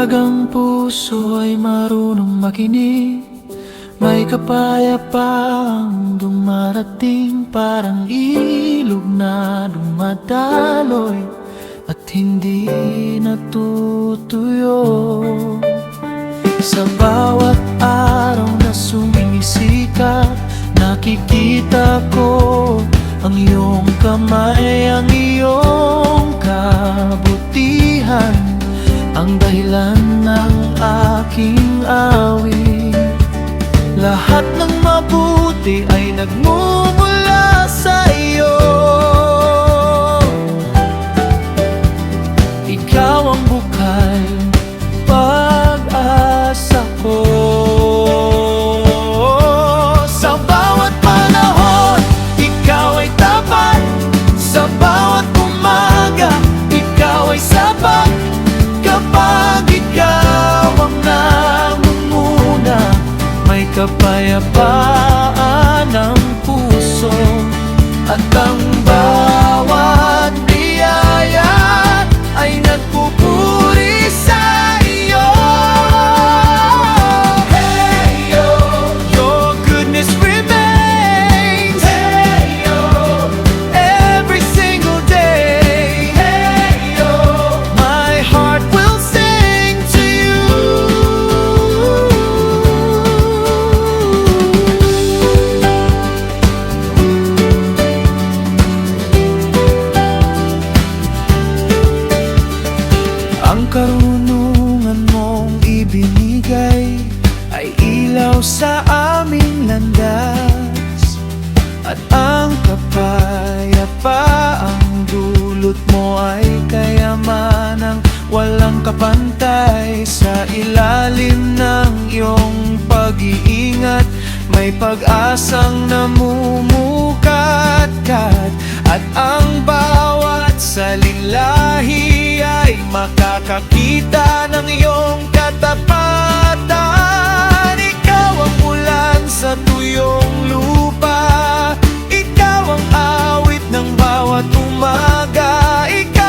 Kapag ang puso ay marunong makinig, may kapayapaang dumarating, parang ilog na dumadaloy at hindi natutuyo. Sa bawat araw na sumisikap, nakikita ko ang iyong kamay, ang iyong kabutihan, ang dahilan ng aking awit. Lahat ng mabuti ay nagmumula sa iyo. Ikaw ang bukal, pag-asa ko. Sa bawat panahon, ikaw ay tapat. Sa bawat umaga, ikaw ay sapat. Kapag ikaw ang nangunguna, may kapayapaan ng puso, at ang bawat biyaya ay nagpupuri sa iyo. Hey, yo, your goodness remains. Hey, yo, every single day. Hey, yo, my heart will sing to you. Ang karunungan mong ibinigay ay ilaw sa aming landas, at ang kapayapaang dulot mo ay kayamanang walang kapantay. Sa ilalim ng iyong pag-iingat, may pag-asang namumukadkad, at ang bawat salinglahi ay makakakita ng iyong katapatan. Ikaw ang ulan sa tuyong lupa, ikaw ang awit ng bawat umaga, ikaw